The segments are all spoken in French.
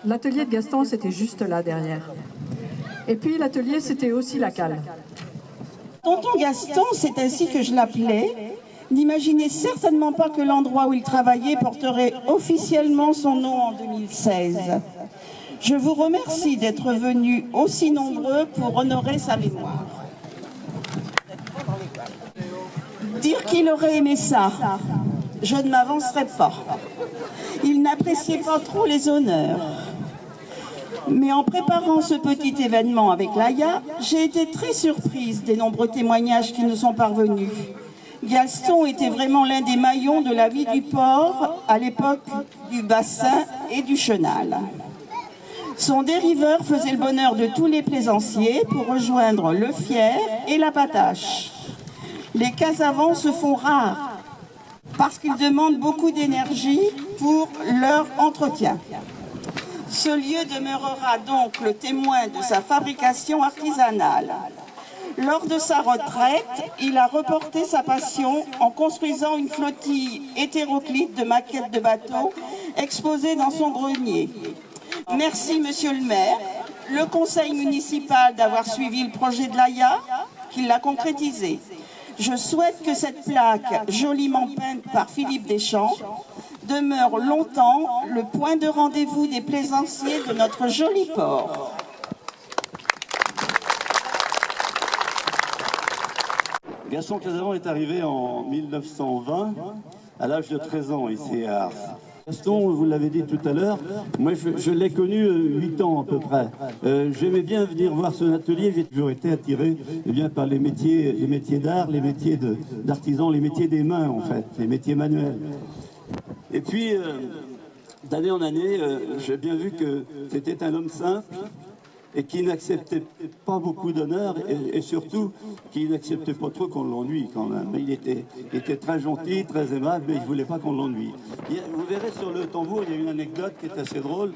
L'atelier de Gaston, c'était juste là derrière. Et puis l'atelier, c'était aussi la cale. Tonton Gaston, c'est ainsi que je l'appelais, n'imaginait certainement pas que l'endroit où il travaillait porterait officiellement son nom en 2016. Je vous remercie d'être venus aussi nombreux pour honorer sa mémoire. Dire qu'il aurait aimé ça, je ne m'avancerai pas. Il n'appréciait pas trop les honneurs. Mais en préparant ce petit événement avec Laïa, j'ai été très surprise des nombreux témoignages qui nous sont parvenus. Gaston était vraiment l'un des maillons de la vie du port à l'époque du bassin et du chenal. Son dériveur faisait le bonheur de tous les plaisanciers pour rejoindre le Fier et la Patache. Les Casavants se font rares parce qu'ils demandent beaucoup d'énergie pour leur entretien. Ce lieu demeurera donc le témoin de sa fabrication artisanale. Lors de sa retraite, il a reporté sa passion en construisant une flottille hétéroclite de maquettes de bateaux exposées dans son grenier. Merci Monsieur le maire, le conseil municipal d'avoir suivi le projet de Laïa, qui l'a concrétisé. Je souhaite que cette plaque, joliment peinte par Philippe Deschamps, demeure longtemps le point de rendez-vous des plaisanciers de notre joli port. Gaston Casavant est arrivé en 1920, à l'âge de 13 ans ici à Ars. Gaston, vous l'avez dit tout à l'heure, moi je l'ai connu 8 ans à peu près. J'aimais bien venir voir son atelier, j'ai toujours été attiré par les métiers d'art, les métiers d'artisans, les métiers des mains en fait, les métiers manuels. Et puis, d'année en année, j'ai bien vu que c'était un homme simple et qui n'acceptait pas beaucoup d'honneur et surtout qui n'acceptait pas trop qu'on l'ennuie quand même. Il était très gentil, très aimable, mais il ne voulait pas qu'on l'ennuie. Vous verrez sur le tambour, il y a une anecdote qui est assez drôle.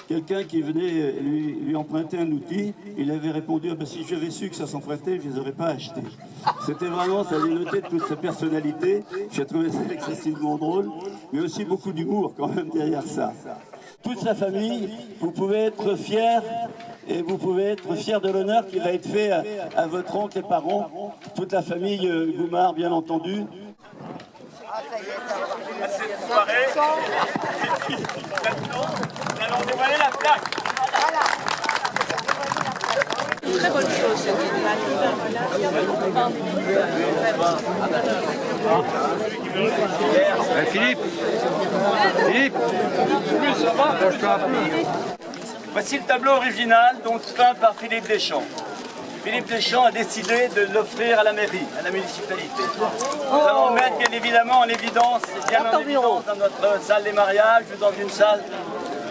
Quelqu'un qui venait lui emprunter un outil, il avait répondu « si j'avais su que ça s'empruntait, je ne les aurais pas achetés ». C'était vraiment, ça dénotait de toute sa personnalité. J'ai trouvé ça excessivement drôle, mais aussi beaucoup d'humour quand même derrière ça. Toute sa famille, vous pouvez être fiers et vous pouvez être fiers de l'honneur qui va être fait à votre oncle et parents, toute la famille Goumard bien entendu. Cette soirée, maintenant, nous allons dévoiler la plaque. Très bonne chose. Philippe, voici le tableau original, donc peint par Philippe Deschamps. Philippe Deschamps a décidé de l'offrir à la mairie, à la municipalité. Nous allons mettre bien évidemment en évidence, dans notre salle des mariages ou dans une salle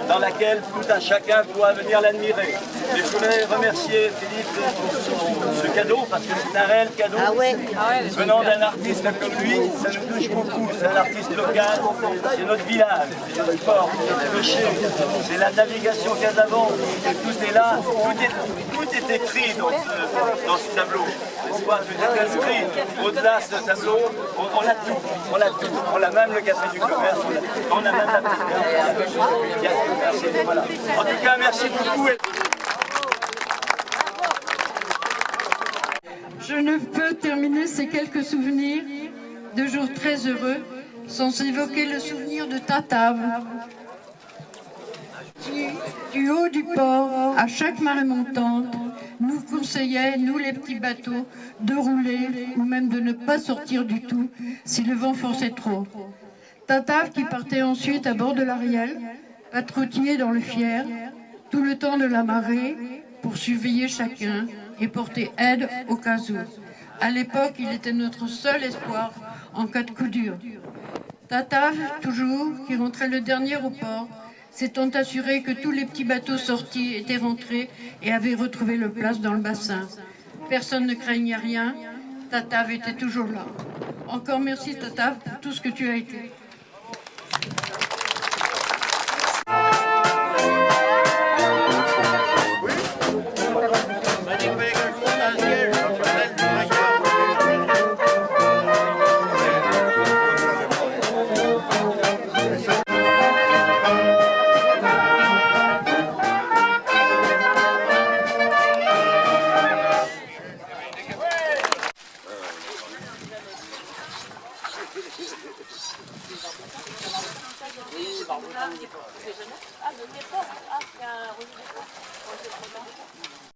dans laquelle tout un chacun pourra venir l'admirer. Et je voudrais remercier Philippe pour ce cadeau, parce que c'est un réel cadeau. Venant d'un artiste comme lui, ça nous touche beaucoup. C'est un artiste local, c'est notre village, c'est notre port, c'est notre pêcher, c'est la navigation Casavant. Tout est là, tout est écrit dans ce tableau. Tout est inscrit. Au-delà de ce tableau, on a tout. On a même le café du commerce, on a même la petite carte. Voilà. En tout cas, merci beaucoup. Je ne peux terminer ces quelques souvenirs de jours très heureux sans évoquer le souvenir de Tatave. Du haut du port, à chaque marée montante, nous conseillait, nous les petits bateaux, de rouler ou même de ne pas sortir du tout si le vent forçait trop. Tatave qui partait ensuite à bord de l'Ariel, patrouiller dans le Fier, tout le temps de la marée, pour surveiller chacun et porter aide au cas où. À l'époque, il était notre seul espoir en cas de coup dur. Tatave, toujours, qui rentrait le dernier au port, s'étant assuré que tous les petits bateaux sortis étaient rentrés et avaient retrouvé leur place dans le bassin. Personne ne craignait rien. Tata était toujours là. Encore merci Tata pour tout ce que tu as été. Ah, de départ, il y a un relevé de